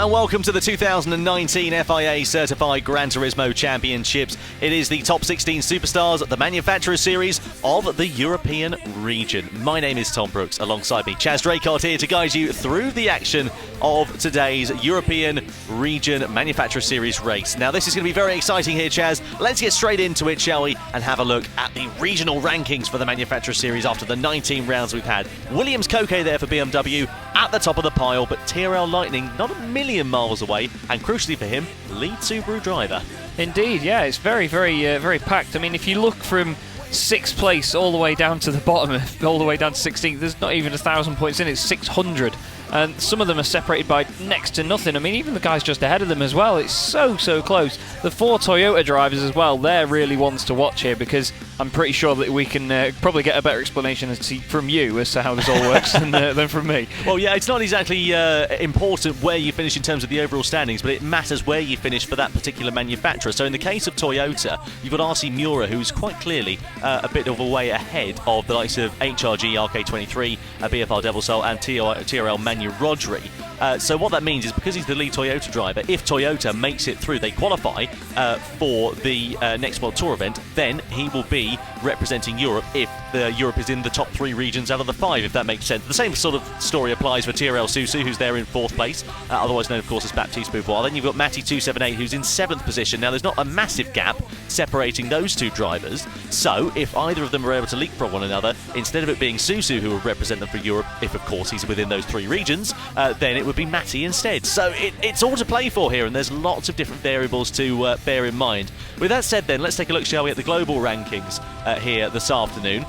and welcome to the 2019 FIA Certified Gran Turismo Championships. It is the top 16 superstars, the Manufacturer Series of the European region. My name is Tom Brooks. Alongside me, Chaz Draycott here to guide you through the action of today's European Region Manufacturer Series race. Now, this is going to be very exciting here, Chaz. Let's get straight into it, shall we, and have a look at the regional rankings for the Manufacturer Series after the 19 rounds we've had. Williams Koke there for BMW at the top of the pile, but TRL Lightning not a million miles away, and crucially for him, lead Subaru driver. Indeed, yeah, it's very packed. I mean, if you look from 6th place all the way down to the bottom, all the way down to 16th, there's not even 1,000 points in, it's 600. And some of them are separated by next to nothing. I mean, even the guys just ahead of them as well. It's so close. The 4 Toyota drivers as well, they're really ones to watch here, because I'm pretty sure that we can probably get a better explanation from you as to how this all works than from me. Well, yeah, it's not exactly important where you finish in terms of the overall standings, but it matters where you finish for that particular manufacturer. So in the case of Toyota, you've got RC Miura, who's quite clearly a bit of a way ahead of the likes of HRG, RK23, BFR Devil Soul, and TRL Manu Rodri. So what that means is, because he's the lead Toyota driver, if Toyota makes it through, they qualify for the next World Tour event, then he will be representing Europe if Europe is in the top 3 regions out of the 5, if that makes sense. The same sort of story applies for TRL Susu, who's there in 4th place, otherwise known, of course, as Baptiste Beauvoir. Then you've got Matty 278, who's in 7th position. Now, there's not a massive gap separating those two drivers, so if either of them are able to leapfrog one another, instead of it being Susu who will represent them for Europe, if of course he's within those 3 regions, then it would be Matty instead. So it's all to play for here, and there's lots of different variables to bear in mind. With that said, then, let's take a look, shall we, at the global rankings here this afternoon.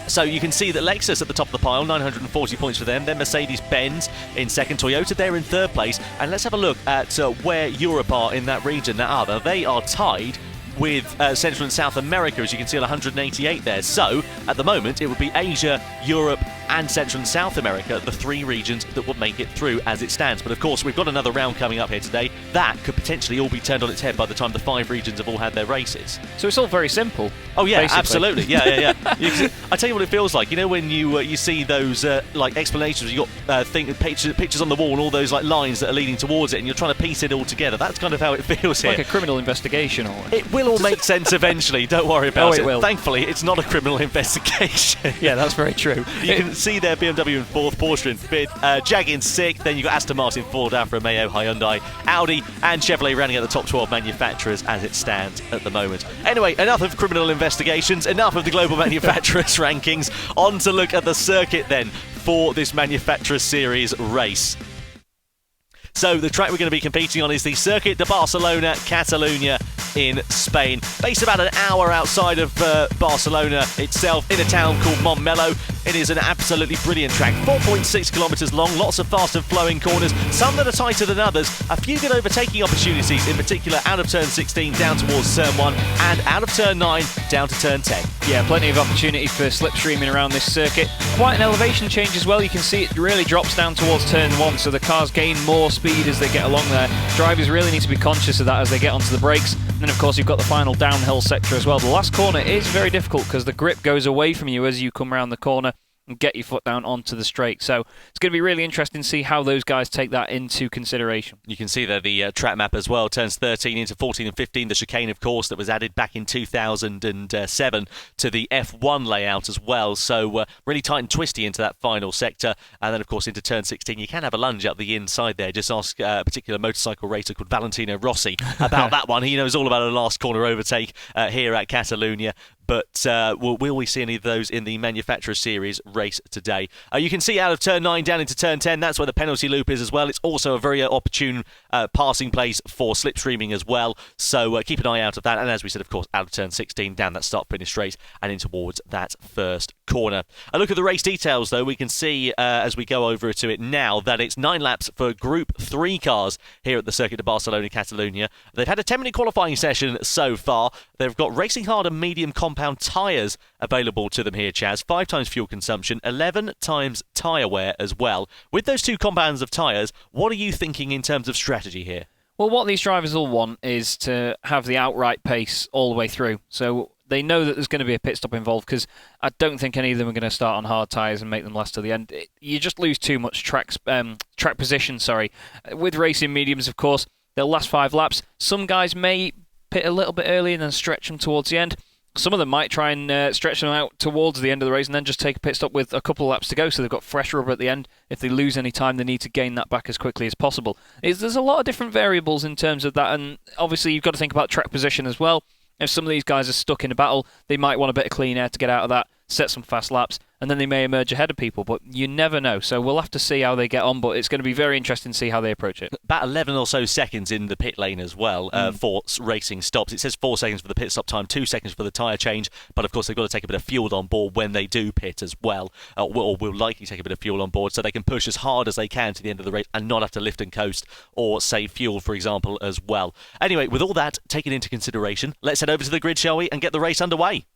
So you can see that Lexus at the top of the pile, 940 points for them. Then Mercedes-Benz in 2nd, Toyota there in 3rd place. And let's have a look at where Europe are in that region. Now, they are tied with Central and South America, as you can see, on 188 there. So, at the moment, it would be Asia, Europe, and Central and South America, the 3 regions that will make it through as it stands. But of course, we've got another round coming up here today. That could potentially all be turned on its head by the time the 5 regions have all had their races. So it's all very simple. Oh yeah, basically. Absolutely. Yeah. I tell you what it feels like. You know, when you see those like explanations, you got pictures on the wall and all those like lines that are leading towards it, and you're trying to piece it all together. That's kind of how it feels here. Like a criminal investigation, or it will all make sense eventually. Don't worry about it. Will. Thankfully, it's not a criminal investigation. Yeah, that's very true. You can see there BMW in 4th, Porsche in 5th, Jag in 6th, then you've got Aston Martin, Ford, Alfa Romeo, Hyundai, Audi and Chevrolet rounding out the top 12 manufacturers as it stands at the moment. Anyway, enough of criminal investigations, enough of the global manufacturers rankings. On to look at the circuit then for this manufacturer series race. So the track we're going to be competing on is the Circuit de Barcelona, Catalonia in Spain. Based about an hour outside of Barcelona itself, in a town called Montmeló. It is an absolutely brilliant track, 4.6 kilometres long, lots of fast and flowing corners, some that are tighter than others, a few good overtaking opportunities, in particular out of turn 16 down towards turn 1 and out of turn 9 down to turn 10. Yeah, plenty of opportunity for slipstreaming around this circuit. Quite an elevation change as well. You can see it really drops down towards turn 1, so the cars gain more speed as they get along there. Drivers really need to be conscious of that as they get onto the brakes. And then, of course, you've got the final downhill sector as well. The last corner is very difficult because the grip goes away from you as you come around the corner and get your foot down onto the straight. So it's going to be really interesting to see how those guys take that into consideration. You can see there the track map as well. Turns 13 into 14 and 15. The chicane, of course, that was added back in 2007 to the F1 layout as well. So really tight and twisty into that final sector. And then, of course, into turn 16, you can have a lunge up the inside there. Just ask a particular motorcycle racer called Valentino Rossi about that one. He knows all about a last corner overtake here at Catalonia. But will we see any of those in the Manufacturer Series race today? You can see out of turn 9 down into turn 10, that's where the penalty loop is as well. It's also a very opportune passing place for slipstreaming as well. So keep an eye out of that. And as we said, of course, out of turn 16, down that start-finish straight and in towards that first corner. A look at the race details, though. We can see as we go over to it now that it's 9 laps for Group 3 cars here at the Circuit de Barcelona, Catalonia. They've had a 10-minute qualifying session so far. They've got racing hard and medium compound tyres available to them here, Chaz. 5 times fuel consumption, 11 times tyre wear as well. With those 2 compounds of tyres, what are you thinking in terms of strategy here? Well, what these drivers will want is to have the outright pace all the way through. So They know that there's going to be a pit stop involved, because I don't think any of them are going to start on hard tyres and make them last to the end. You just lose too much track position, With racing mediums, of course, they'll last 5 laps. Some guys may pit a little bit early and then stretch them towards the end. Some of them might try and stretch them out towards the end of the race and then just take a pit stop with a couple of laps to go, so they've got fresh rubber at the end. If they lose any time, they need to gain that back as quickly as possible. There's a lot of different variables in terms of that, and obviously you've got to think about track position as well. If some of these guys are stuck in a battle, they might want a bit of clean air to get out of that, set some fast laps, and then they may emerge ahead of people, but you never know. So we'll have to see how they get on, but it's going to be very interesting to see how they approach it. About 11 or so seconds in the pit lane as well for racing stops. It says 4 seconds for the pit stop time, 2 seconds for the tyre change, but of course they've got to take a bit of fuel on board when they do pit as well, or will likely take a bit of fuel on board so they can push as hard as they can to the end of the race and not have to lift and coast or save fuel, for example, as well. Anyway, with all that taken into consideration, let's head over to the grid, shall we, and get the race underway.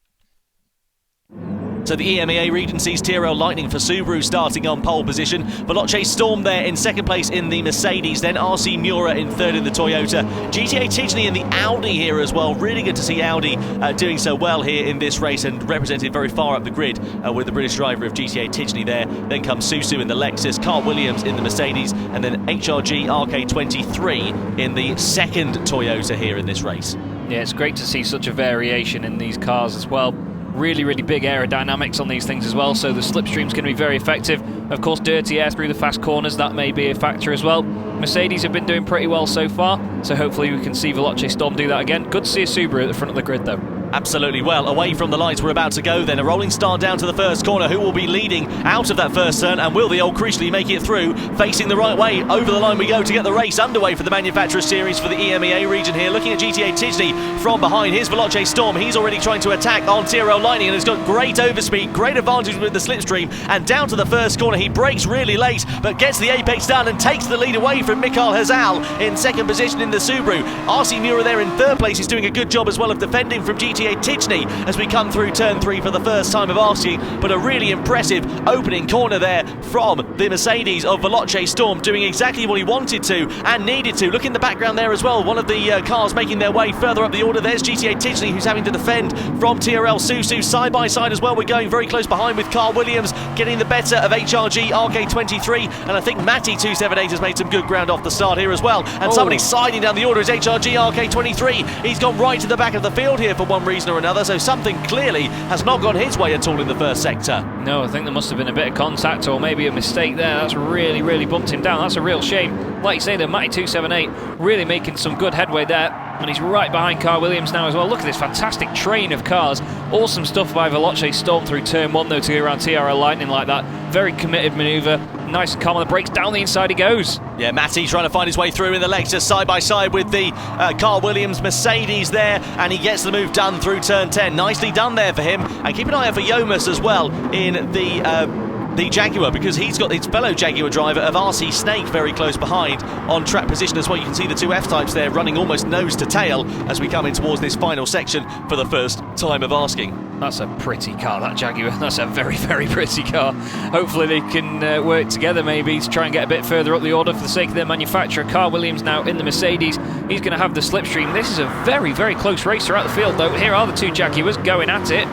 So the EMEA region sees TRL Lightning for Subaru starting on pole position. Veloce Storm there in second place in the Mercedes. Then RC Miura in third in the Toyota. GTA Tigny in the Audi here as well. Really good to see Audi doing so well here in this race and represented very far up the grid with the British driver of GTA Tigny there. Then comes Susu in the Lexus, Carl Williams in the Mercedes, and then HRG RK23 in the second Toyota here in this race. Yeah, it's great to see such a variation in these cars as well. Really, really big aerodynamics on these things as well, so the slipstream's going to be very effective. Of course, dirty air through the fast corners, that may be a factor as well. Mercedes have been doing pretty well so far, so hopefully we can see Veloce Storm do that again. Good to see a Subaru at the front of the grid though. Absolutely. Well, away from the lights, we're about to go then. A rolling start down to the first corner. Who will be leading out of that first turn, and will the old Creasley make it through? Facing the right way, over the line we go to get the race underway for the Manufacturer Series for the EMEA region here. Looking at GTA Tigny from behind. Here's Veloce Storm. He's already trying to attack on TRL Lightning and has got great overspeed, great advantage with the slipstream, and down to the first corner. He brakes really late, but gets the apex done and takes the lead away from Mikhail Hazal in second position in the Subaru. RC Miura there in third place is doing a good job as well of defending from GTA Tigny as we come through turn 3 for the first time of asking, but a really impressive opening corner there from the Mercedes of Veloce Storm, doing exactly what he wanted to and needed to. Look in the background there as well, one of the cars making their way further up the order. There's GTA Tigny, who's having to defend from TRL Susu side by side as well. We're going very close behind with Carl Williams getting the better of HRG RK23, and I think Matty 278 has made some good ground off the start here as well, and somebody sliding down the order is HRG RK23. He's gone right to the back of the field here for one reason or another, so something clearly has not gone his way at all in the first sector. No, I think there must have been a bit of contact or maybe a mistake there. That's really, really bumped him down. That's a real shame. Like you say, the Matty 278 really making some good headway there, and he's right behind Carl Williams now as well. Look at this fantastic train of cars. Awesome stuff by Veloce Storm through turn 1 though, to go around TRL Lightning like that. Very committed manoeuvre. Nice and calm on the brakes. Down the inside he goes. Yeah, Matty trying to find his way through in the Lexus side by side with the Carl Williams Mercedes there, and he gets the move done through turn 10. Nicely done there for him. And keep an eye out for Yomas as well in the Jaguar, because he's got his fellow Jaguar driver of RC Snake very close behind on track position as well. You can see the two F-types there running almost nose to tail as we come in towards this final section for the first time of asking. That's a pretty car, that Jaguar. That's a very, very pretty car. Hopefully they can work together maybe to try and get a bit further up the order for the sake of their manufacturer. Carl Williams now in the Mercedes. He's going to have the slipstream. This is a very, very close race throughout the field though. Here are the two Jaguars going at it.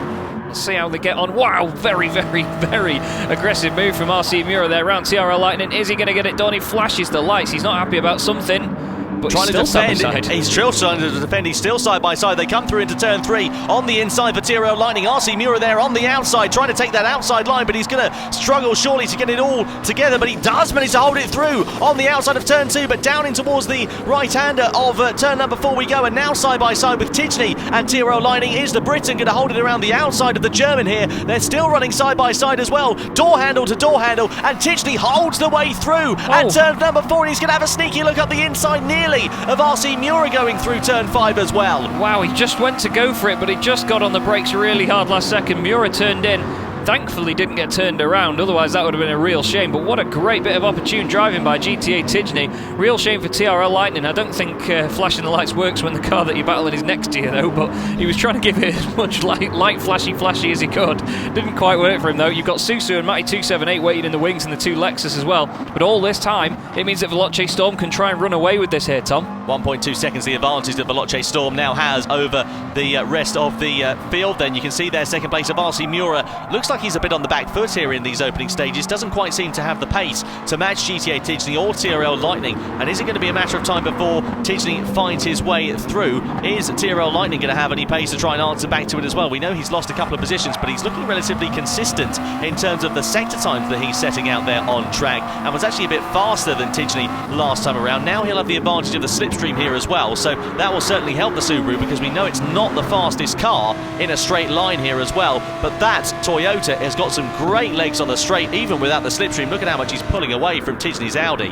Let's see how they get on. Wow, very, very, very aggressive move from RC Miura there around TRL Lightning. Is he going to get it done? He flashes the lights. He's not happy about something. But trying he's still to defend. He's still trying to defend. He's still side by side. They come through into turn 3 on the inside for TRL Lightning. RC Miura there on the outside, trying to take that outside line, but he's going to struggle surely to get it all together. But he does manage to hold it through on the outside of turn 2, but down in towards the right-hander of turn number 4 we go. And now side by side with Tigny and TRL Lightning. Is the Briton going to hold it around the outside of the German here? They're still running side by side as well. Door handle to door handle, and Tigny holds the way through at turn number 4, and he's going to have a sneaky look up the inside nearly of RC Miura going through turn 5 as well. Wow, he just went to go for it, but he just got on the brakes really hard last second. Miura turned in. thankfully didn't get turned around, otherwise that would have been a real shame. But what a great bit of opportune driving by GTA Tidgney. Real shame for TRL Lightning. I don't think flashing the lights works when the car that you're battling is next to you though, but he was trying to give it as much light flashy as he could. Didn't quite work for him though. You've got Susu and Matty278 waiting in the wings and the two Lexus as well. But all this time, it means that Veloce Storm can try and run away with this here, Tom. 1.2 seconds the advantage that Veloce Storm now has over the rest of the field. Then you can see there second place of RC Miura. Looks like he's a bit on the back foot here in these opening stages. Doesn't quite seem to have the pace to match GTA Tidgney or TRL Lightning. And is it going to be a matter of time before Tidgney finds his way through? Is TRL Lightning going to have any pace to try and answer back to it as well? We know he's lost a couple of positions, but he's looking relatively consistent in terms of the sector times that he's setting out there on track, and was actually a bit faster than Tidgney last time around. Now he'll have the advantage of the slipstream here as well, so that will certainly help the Subaru, because we know it's not the fastest car in a straight line here as well. But that Toyota has got some great legs on the straight, even without the slipstream. Look at how much he's pulling away from Tidgney's Audi.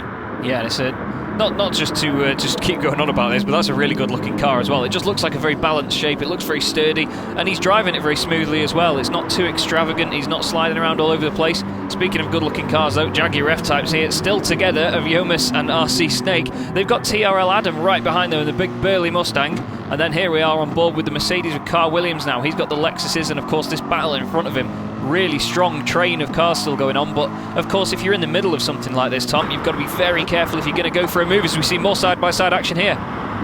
Yeah, it's not just to just keep going on about this, but that's a really good looking car as well. It just looks like a very balanced shape. It looks very sturdy, and he's driving it very smoothly as well. It's not too extravagant. He's not sliding around all over the place. Speaking of good looking cars though, Jaguar F-Types here, still together of Yomus and RC Snake. They've got TRL Adam right behind them in the big burly Mustang. And then here we are on board with the Mercedes with Carl Williams now. He's got the Lexuses and of course this battle in front of him. Really strong train of cars still going on, but of course if you're in the middle of something like this, Tom, you've got to be very careful if you're going to go for a move, as we see more side-by-side action here.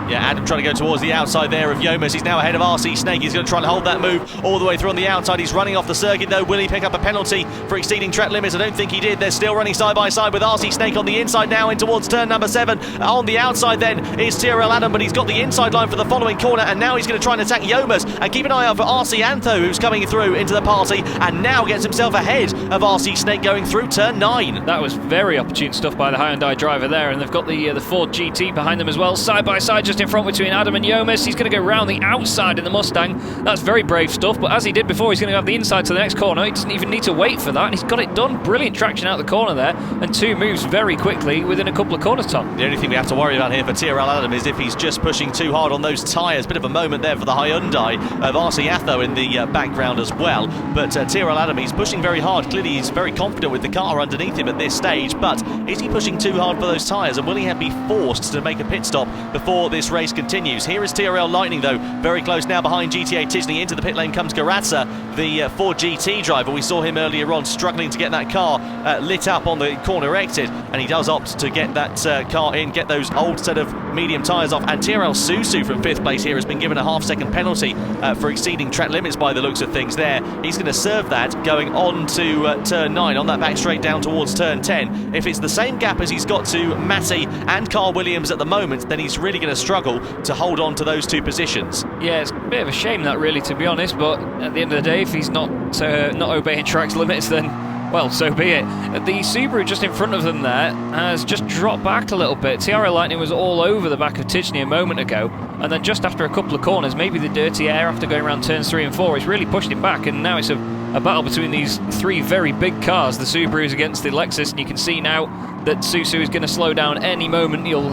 Yeah, Adam trying to go towards the outside there of Yomus. He's now ahead of RC Snake. He's going to try and hold that move all the way through on the outside. He's running off the circuit though. Will he pick up a penalty for exceeding track limits? I don't think he did. They're still running side by side with RC Snake on the inside now in towards turn number 7. On the outside then is TRL Adam, but he's got the inside line for the following corner, and now he's going to try and attack Yomus. And keep an eye out for RC Antho, who's coming through into the party and now gets himself ahead of RC Snake going through turn 9. That was very opportune stuff by the Hyundai driver there, and they've got the Ford GT behind them as well, side by side just in front between Adam and Yomus. He's going to go round the outside in the Mustang. That's very brave stuff, but as he did before, he's going to have the inside to the next corner. He doesn't even need to wait for that, and he's got it done. Brilliant traction out the corner there, and 2 moves very quickly within a couple of corners, Tom. The only thing we have to worry about here for TRL Adam is if he's just pushing too hard on those tyres. Bit of a moment there for the Hyundai of RC Atho in the background as well, but TRL Adam, he's pushing very hard. Clearly he's very confident with the car underneath him at this stage, but is he pushing too hard for those tyres, and will he be forced to make a pit stop before this race continues? Here is TRL Lightning though, very close now behind GTA Tidgney. Into the pit lane comes Garazza, the Ford GT driver. We saw him earlier on struggling to get that car lit up on the corner exit, and he does opt to get that car in, get those old set of medium tyres off. And TRL Susu from 5th place here has been given a half-second penalty for exceeding track limits by the looks of things there. He's going to serve that going on to turn 9 on that back straight down towards turn 10. If it's the same gap as he's got to Matty and Carl Williams at the moment, then he's really going to struggle to hold on to those 2 positions. Yeah, it's a bit of a shame that really, to be honest, but at the end of the day, if he's not obeying track limits, then well, so be it. The Subaru just in front of them there has just dropped back a little bit. TRL Lightning was all over the back of Tidgney a moment ago, and then just after a couple of corners, maybe the dirty air after going around turns 3 and 4, it's really pushed him back, and now it's a battle between these 3 very big cars, the Subarus against the Lexus, and you can see now that Susu is going to slow down any moment. You'll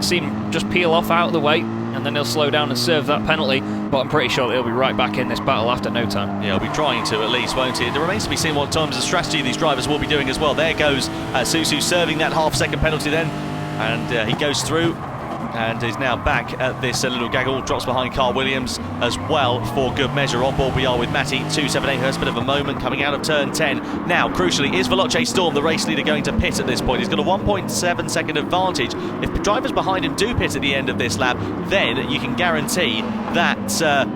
see him just peel off out of the way, and then he'll slow down and serve that penalty, but I'm pretty sure he'll be right back in this battle after no time. Yeah, he'll be trying to at least, won't he? It remains to be seen what terms of strategy these drivers will be doing as well. There goes Susu serving that half-second penalty then, and he goes through and is now back at this little gaggle, drops behind Carl Williams as well for good measure. On board we are with Matty278, who has a bit of a moment coming out of turn 10. Now, crucially, is Veloce Storm, the race leader, going to pit at this point? He's got a 1.7 second advantage. If the drivers behind him do pit at the end of this lap, then you can guarantee that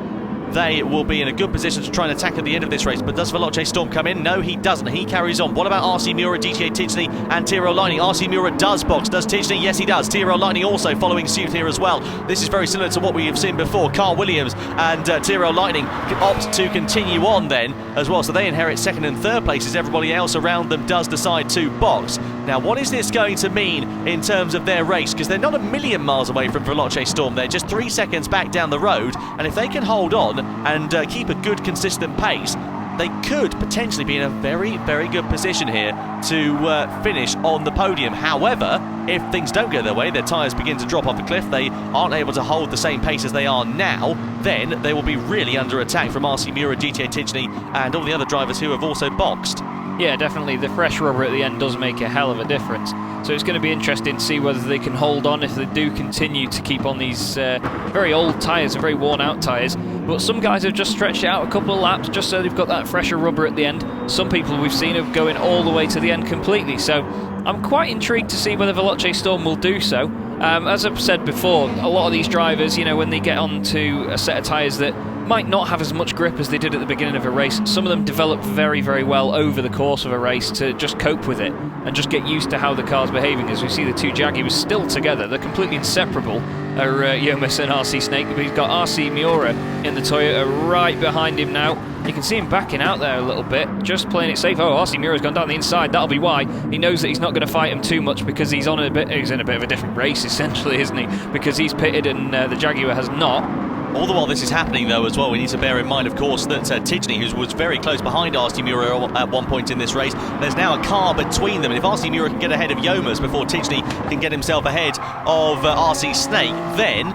they will be in a good position to try and attack at the end of this race. But does Veloce Storm come in? No, he doesn't. He carries on. What about RC Miura, GTA Tidgney and TRL Lightning? RC Miura does box. Does Tidgney? Yes, he does. TRL Lightning also following suit here as well. This is very similar to what we have seen before. Carl Williams and TRL Lightning opt to continue on then as well. So they inherit 2nd and 3rd places. Everybody else around them does decide to box. Now, what is this going to mean in terms of their race? Because they're not a million miles away from Veloce Storm. They're just 3 seconds back down the road. And if they can hold on and keep a good, consistent pace, they could potentially be in a very, very good position here to finish on the podium. However, if things don't go their way, their tyres begin to drop off a cliff, they aren't able to hold the same pace as they are now, then they will be really under attack from RC Miura, GTA Tidgney and all the other drivers who have also boxed. Yeah, definitely. The fresh rubber at the end does make a hell of a difference. So it's going to be interesting to see whether they can hold on if they do continue to keep on these very old tyres and very worn out tyres. But some guys have just stretched it out a couple of laps just so they've got that fresher rubber at the end. Some people we've seen are going all the way to the end completely. So I'm quite intrigued to see whether Veloce Storm will do so. As I've said before, a lot of these drivers, you know, when they get onto a set of tyres that might not have as much grip as they did at the beginning of a race, some of them develop very, very well over the course of a race to just cope with it and just get used to how the car's behaving. As we see the two Jaguars still together, they're completely inseparable, Yomis and RC Snake. But he's got RC Miura in the Toyota right behind him now. You can see him backing out there a little bit, just playing it safe. Oh, RC Miura's gone down the inside. That'll be why. He knows that he's not going to fight him too much because he's in a bit of a different race, essentially, isn't he? Because he's pitted and the Jaguar has not. All the while this is happening, though, as well, we need to bear in mind, of course, that Tidgney, who was very close behind RC Miura at one point in this race, there's now a car between them, and if RC Miura can get ahead of Yomas before Tidgney can get himself ahead of RC Snake, then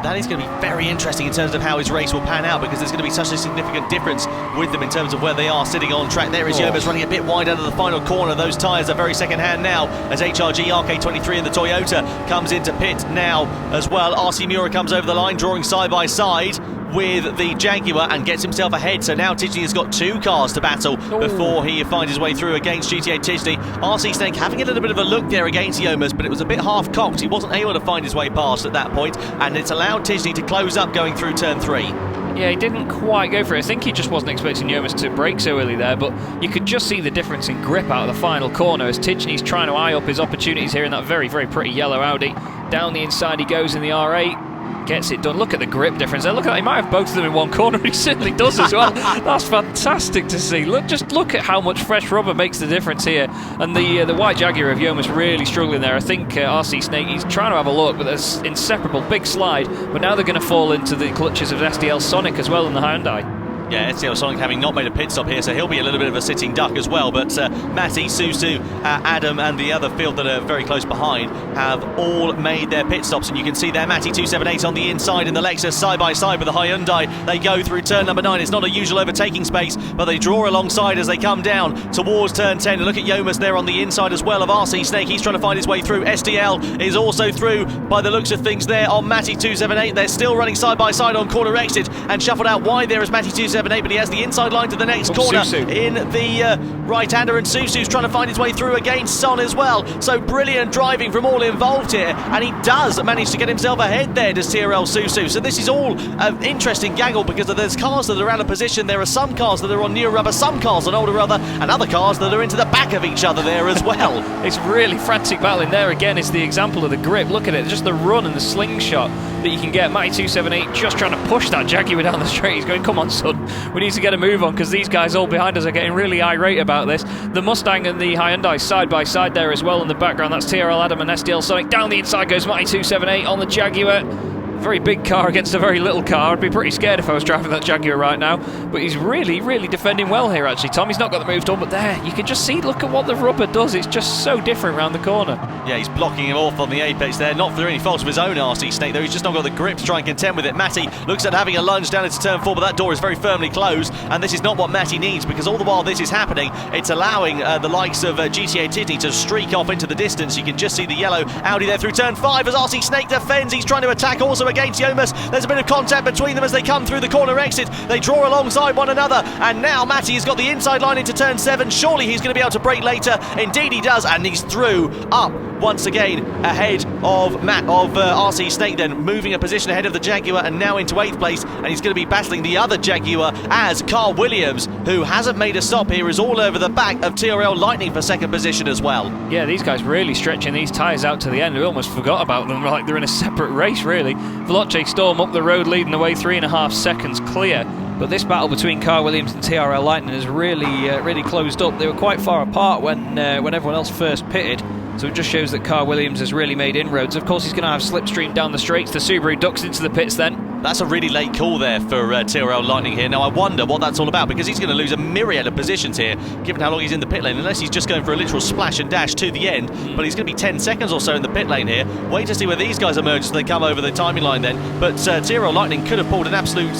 that is going to be very interesting in terms of how his race will pan out, because there's going to be such a significant difference with them in terms of where they are sitting on track. There is Yomas running a bit wide out of the final corner. Those tyres are very second-hand now as HRG RK23 in the Toyota comes into pit now as well. RC Miura comes over the line, drawing side-by-side with the Jaguar and gets himself ahead. So now Tidgney has got two cars to battle before he finds his way through against GTA Tidgney. RC Snake having a little bit of a look there against Yomas, but it was a bit half-cocked. He wasn't able to find his way past at that point, and it's allowed Tidgney to close up going through turn 3. Yeah, he didn't quite go for it. I think he just wasn't expecting Yomas to brake so early there, but you could just see the difference in grip out of the final corner as Tidgney's trying to eye up his opportunities here in that very, very pretty yellow Audi. Down the inside he goes in the R8. Gets it done. Look at the grip difference there. Look at that. He might have both of them in one corner. He certainly does as well. That's fantastic to see. Just look at how much fresh rubber makes the difference here. And the white Jaguar of Yomas really struggling there. I think RC Snake, he's trying to have a look, but there's inseparable big slide. But now they're going to fall into the clutches of SDL Sonic as well in the Hyundai. Yeah, SDL Sonic having not made a pit stop here, so he'll be a little bit of a sitting duck as well. But Matty, Susu, Adam and the other field that are very close behind have all made their pit stops. And you can see there Matty 278 on the inside in the Lexus side by side with the Hyundai. They go through turn number 9. It's not a usual overtaking space, but they draw alongside as they come down towards turn 10. And look at Yomas there on the inside as well of RC Snake. He's trying to find his way through. SDL is also through by the looks of things there on Matty 278. They're still running side by side on corner exit and shuffled out wide there as Matty 278. But he has the inside line to the next corner in the right-hander, and Susu's trying to find his way through against Son as well. So brilliant driving from all involved here, and he does manage to get himself ahead there, does TRL Susu. So this is all an interesting gaggle because there's cars that are out of position. There are some cars that are on new rubber, some cars on older rubber, and other cars that are into the back of each other there as well. It's really frantic battling there. Again, it's the example of the grip. Look at it, just the run and the slingshot that you can get. Matty 278 just trying to push that Jaguar down the straight. He's going, come on, son, we need to get a move on because these guys all behind us are getting really irate about this. The Mustang and the Hyundai side by side there as well in the background. That's TRL Adam and SDL Sonic. Down the inside goes Matty 278 on the Jaguar. Very big car against a very little car. I'd be pretty scared if I was driving that Jaguar right now. But he's really, really defending well here, actually. Tom, he's not got the move done, but there, you can just see, look at what the rubber does. It's just so different around the corner. Yeah, he's blocking him off on the apex there. Not through any fault of his own, RC Snake, though. He's just not got the grip to try and contend with it. Matty looks at having a lunge down into turn 4, but that door is very firmly closed. And this is not what Matty needs, because all the while this is happening, it's allowing the likes of GTA Tidgney to streak off into the distance. You can just see the yellow Audi there through turn 5 as RC Snake defends. He's trying to attack also against Yomas. There's a bit of contact between them as they come through the corner exit. They draw alongside one another, and now Matty has got the inside line into turn 7. Surely he's going to be able to brake later. Indeed he does, and he's through up once again ahead of RC Snake, then moving a position ahead of the Jaguar and now into 8th place, and he's going to be battling the other Jaguar as Carl Williams, who hasn't made a stop here, is all over the back of TRL Lightning for 2nd position as well. Yeah, these guys really stretching these tyres out to the end. We almost forgot about them, like they're in a separate race really. Veloce Storm up the road leading the way, 3.5 seconds clear. But this battle between Carl Williams and TRL Lightning has really closed up. They were quite far apart when everyone else first pitted. So it just shows that Carl Williams has really made inroads. Of course, he's going to have slipstream down the straights. The Subaru ducks into the pits then. That's a really late call there for TRL Lightning here. Now I wonder what that's all about, because he's going to lose a myriad of positions here, given how long he's in the pit lane, unless he's just going for a literal splash and dash to the end. But he's going to be 10 seconds or so in the pit lane here. Wait to see where these guys emerge as they come over the timing line then. But TRL Lightning could have pulled an absolute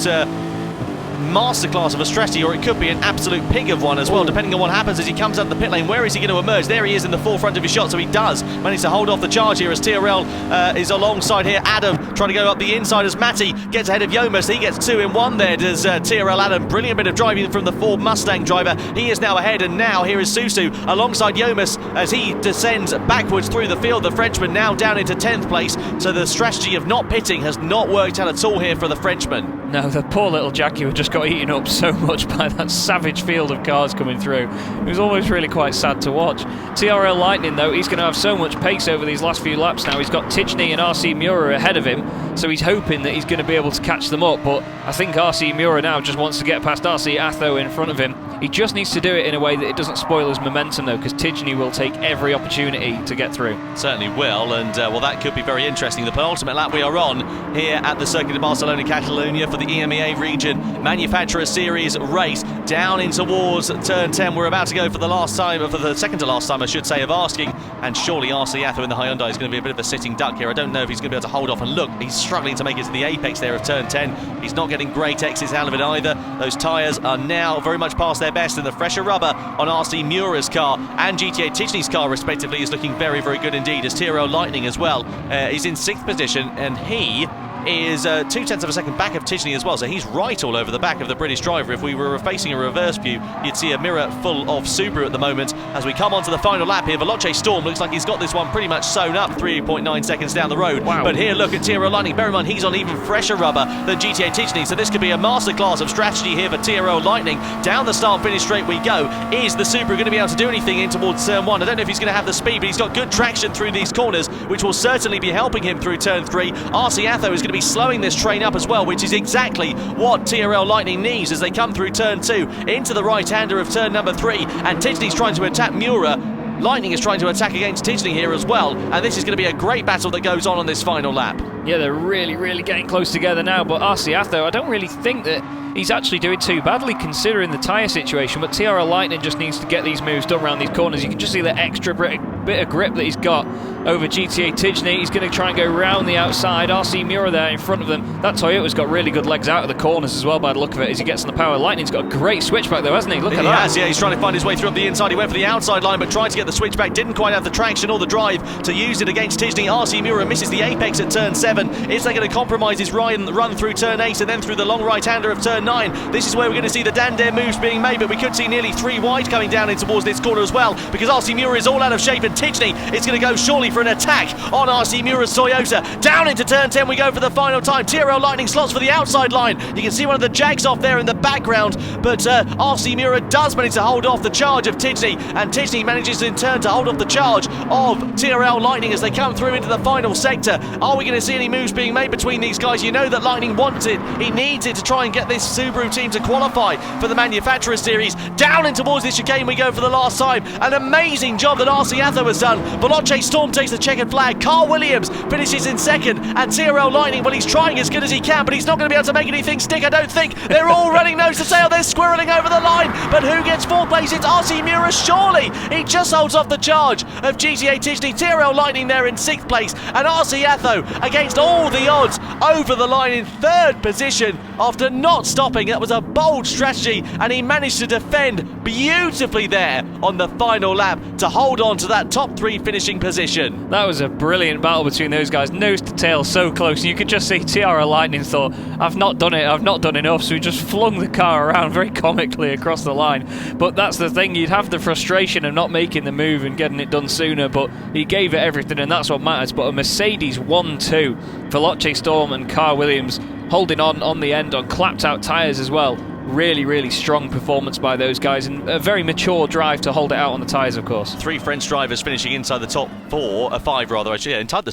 masterclass of a strategy, or it could be an absolute pig of one as well, depending on what happens as he comes out of the pit lane. Where is he going to emerge? There he is in the forefront of his shot, so he does manage to hold off the charge here as TRL is alongside here. Adam trying to go up the inside as Matty gets ahead of Yomas. He gets 2 in 1 there, does TRL Adam. Brilliant bit of driving from the Ford Mustang driver. He is now ahead, and now here is Susu alongside Yomas as he descends backwards through the field. The Frenchman now down into 10th place, so the strategy of not pitting has not worked out at all here for the Frenchman. No, the poor little Jackie just got eaten up so much by that savage field of cars coming through. It was almost really quite sad to watch. TRL Lightning, though, he's going to have so much pace over these last few laps now. He's got Tichney and RC Mura ahead of him, so he's hoping that he's going to be able to catch them up. But I think RC Mura now just wants to get past RC Atho in front of him. He just needs to do it in a way that it doesn't spoil his momentum, though, because Tichney will take every opportunity to get through. Certainly will, and well, that could be very interesting. The penultimate lap we are on here at the Circuit of Barcelona, Catalonia, for the EMEA Region Manufacturer Series race down in towards turn 10. We're about to go for the last time, for the second to last time, I should say, of asking, and surely RC Atho in the Hyundai is going to be a bit of a sitting duck here. I don't know if he's going to be able to hold off, and look, he's struggling to make it to the apex there of turn 10. He's not getting great exits out of it either. Those tyres are now very much past their best, and the fresher rubber on RC Mura's car and GTA Tichney's car respectively is looking very, very good indeed, as TRL Lightning as well is in 6th position, and he is 0.2 of a second back of Tichney as well, so he's right all over the back of the British driver. If we were facing a reverse view, you'd see a mirror full of Subaru at the moment. As we come on to the final lap here, Veloce Storm looks like he's got this one pretty much sewn up 3.9 seconds down the road. Wow. But here, look at TRL Lightning. Bear in mind, he's on even fresher rubber than GTA Tichney, so this could be a masterclass of strategy here for TRL Lightning. Down the start-finish straight we go. Is the Subaru going to be able to do anything in towards turn 1? I don't know if he's going to have the speed, but he's got good traction through these corners, which will certainly be helping him through turn 3. RC Atho is going to be slowing this train up as well, which is exactly what TRL Lightning needs as they come through turn 2 into the right-hander of turn number 3, and Tichney's trying to attack Mura. Lightning is trying to attack against Tichney here as well, and this is going to be a great battle that goes on this final lap. Yeah, they're really, really getting close together now, but RC Atho, I don't really think that he's actually doing too badly considering the tyre situation, but TRL Lightning just needs to get these moves done around these corners. You can just see the extra bit of grip that he's got over GTA Tichney. He's going to try and go round the outside. RC Mura there in front of them. That Toyota's got really good legs out of the corners as well by the look of it as he gets on the power. Lightning's got a great switchback though, hasn't he? Look at that. He has, yeah. He's trying to find his way through up the inside. He went for the outside line, but tried to get the switchback. Didn't quite have the traction or the drive to use it against Tichney. RC Mura misses the apex at turn 7. Is they going to compromise his run through turn 8 and then through the long right-hander of turn 9? This is where we're going to see the Dandare moves being made, but we could see nearly 3 wide coming down in towards this corner as well, because RC Mura is all out of shape, and Tichney is going to go surely for an attack on RC Mura's Toyota. Down into turn 10 we go for the final time. TRL Lightning slots for the outside line. You can see one of the Jags off there in the background, but RC Mura does manage to hold off the charge of Tichney, and Tichney manages in turn to hold off the charge of TRL Lightning as they come through into the final sector. Are we going to see any moves being made between these guys? You know that Lightning wants it. He needs it to try and get this Subaru team to qualify for the Manufacturer Series. Down in towards this chicane we go for the last time. An amazing job that RC Atho has done. Veloce Storm takes the checkered flag. Carl Williams finishes in second, and TRL Lightning, well, he's trying as good as he can, but he's not going to be able to make anything stick, I don't think. They're all running nose to tail. They're squirreling over the line, but who gets 4th place? It's RC Mura, surely. He just holds off the charge of GTA Tichney. TRL Lightning there in 6th place, and RC Atho, against all the odds, over the line in 3rd position after not stopping. That was a bold strategy, and he managed to defend beautifully there on the final lap to hold on to that top 3 finishing position. That was a brilliant battle between those guys, nose to tail, so close. You could just see TRL Lightning thought, I've not done it, I've not done enough, so he just flung the car around very comically across the line. But that's the thing, you'd have the frustration of not making the move and getting it done sooner, but he gave it everything, and that's what matters. But a Mercedes 1-2, Veloce Storm and Carl Williams holding on the end on clapped out tyres as well. really, really strong performance by those guys, and a very mature drive to hold it out on the tyres, of course. 3 French drivers finishing inside the top 4, 5 rather, actually. Yeah, inside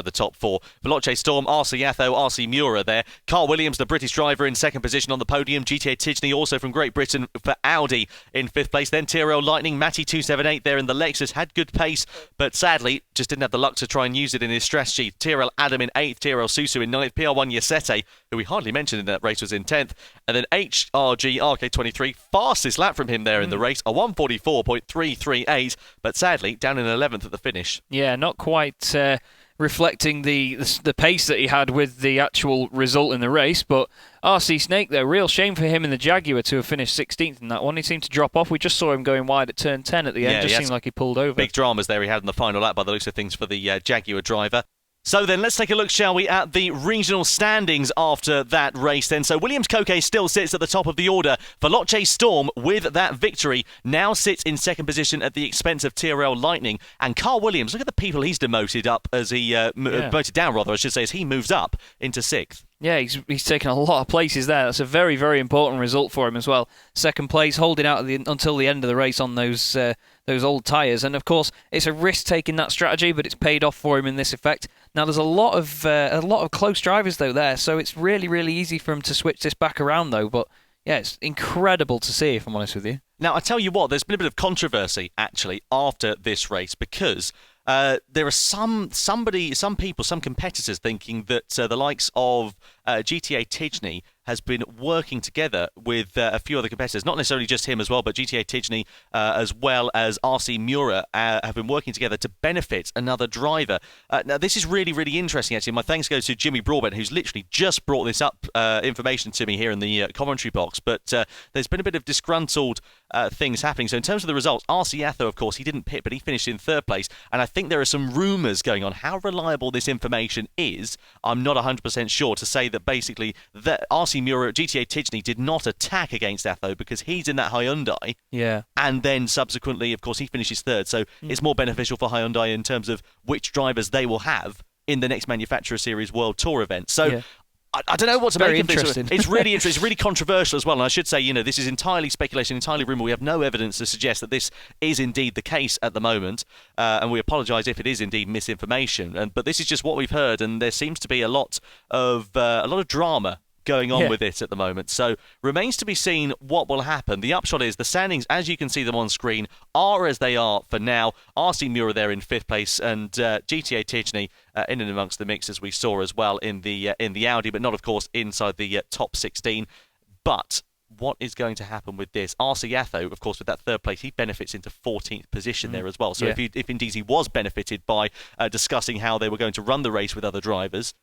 the top 4. Veloce Storm, RC Atho, RC Miura there. Carl Williams, the British driver, in second position on the podium. GTA Tidgney, also from Great Britain, for Audi in 5th place. Then Tyrrell Lightning, Matty 278 there in the Lexus, had good pace, but sadly just didn't have the luck to try and use it in his strategy. Tyrrell Adam in 8th, Tyrrell Susu in 9th, PR1 Yasete, who we hardly mentioned in that race, was in 10th, and then HRG RK23, fastest lap from him there in the race, a 1:44.338, but sadly down in 11th at the finish. Yeah, not quite reflecting the pace that he had with the actual result in the race, but RC Snake there, real shame for him in the Jaguar to have finished 16th in that one. He seemed to drop off. We just saw him going wide at turn 10 at the end. Just seemed like he pulled over. Big dramas there he had in the final lap by the looks of things for the Jaguar driver. So then let's take a look, shall we, at the regional standings after that race then. So Williams Koke still sits at the top of the order. Veloce Storm, with that victory, now sits in second position at the expense of Tyrrell Lightning. And Carl Williams, look at the people he's demoted up as he demoted down, rather, I should say, as he moves up into 6th. Yeah, he's taken a lot of places there. That's a very, very important result for him as well. Second place, holding out until the end of the race on those old tyres. And of course, it's a risk taking that strategy, but it's paid off for him in this effect. Now, there's a lot of close drivers though there, so it's really, really easy for him to switch this back around though. But yeah, it's incredible to see, if I'm honest with you. Now, I tell you what, there's been a bit of controversy actually after this race because there are some people, some competitors thinking that the likes of GTA Tidgney has been working together with a few other competitors, not necessarily just him as well, but GTA Tidgney as well as RC Miura have been working together to benefit another driver. Now, this is really, really interesting, actually. My thanks go to Jimmy Broadbent, who's literally just brought this up information to me here in the commentary box, but there's been a bit of disgruntled things happening. So in terms of the results, RC Atho, of course, he didn't pit, but he finished in 3rd place, and I think there are some rumours going on. How reliable this information is, I'm not 100% sure, to say that basically that RC Miura, GTA Tidgney, did not attack against Atho because he's in that Hyundai. Yeah. And then subsequently, of course, he finishes 3rd. So it's more beneficial for Hyundai in terms of which drivers they will have in the next Manufacturer Series World Tour event. So I don't know what to make of this. It's really interesting. It's really controversial as well. And I should say, this is entirely speculation, entirely rumour. We have no evidence to suggest that this is indeed the case at the moment. And we apologise if it is indeed misinformation. But this is just what we've heard. And there seems to be a lot of drama going on with it at the moment. So remains to be seen what will happen. The upshot is the standings, as you can see them on screen, are as they are for now. RC Miura there in 5th place, and GTA Tidgney in and amongst the mix, as we saw as well in the Audi, but not, of course, inside the top 16. But what is going to happen with this? RC Atho, of course, with that 3rd place, he benefits into 14th position there as well. So if indeed he was benefited by discussing how they were going to run the race with other drivers,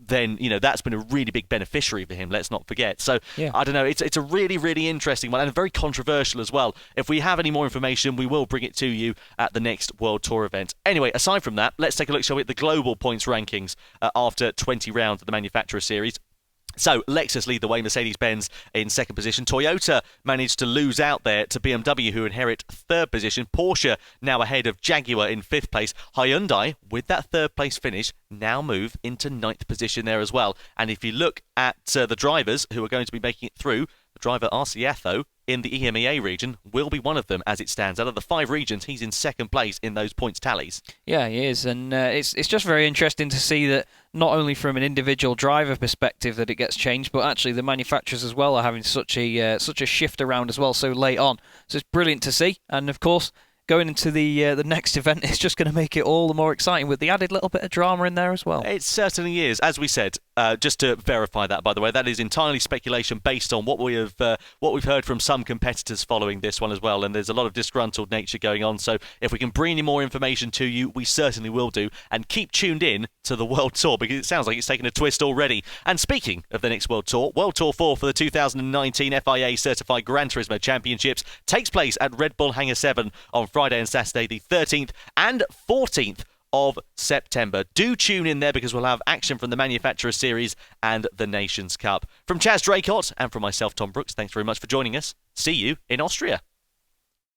then that's been a really big beneficiary for him, let's not forget. So I don't know, it's a really, really interesting one and very controversial as well. If we have any more information, we will bring it to you at the next World Tour event. Anyway, aside from that, let's take a look, shall we, at the global points rankings after 20 rounds of the Manufacturer Series. So, Lexus lead the way, Mercedes-Benz in 2nd position. Toyota managed to lose out there to BMW, who inherit 3rd position. Porsche now ahead of Jaguar in 5th place. Hyundai, with that 3rd place finish, now move into 9th position there as well. And if you look at the drivers who are going to be making it through, the driver RC Atho in the EMEA region will be one of them as it stands. Out of the 5 regions, he's in 2nd place in those points tallies. Yeah, he is, and it's just very interesting to see that not only from an individual driver perspective that it gets changed, but actually the manufacturers as well are having such a shift around as well so late on. So it's brilliant to see, and of course, going into the next event, it's just going to make it all the more exciting with the added little bit of drama in there as well. It certainly is. As we said, just to verify that, by the way, that is entirely speculation based on what we've heard from some competitors following this one as well. And there's a lot of disgruntled nature going on. So if we can bring any more information to you, we certainly will do. And keep tuned in to the World Tour because it sounds like it's taken a twist already. And speaking of the next World Tour 4 for the 2019 FIA Certified Gran Turismo Championships takes place at Red Bull Hangar 7 on Friday and Saturday, the 13th and 14th of September. Do tune in there because we'll have action from the Manufacturer Series and the Nations Cup. From Chaz Draycott and from myself, Tom Brooks, thanks very much for joining us. See you in Austria.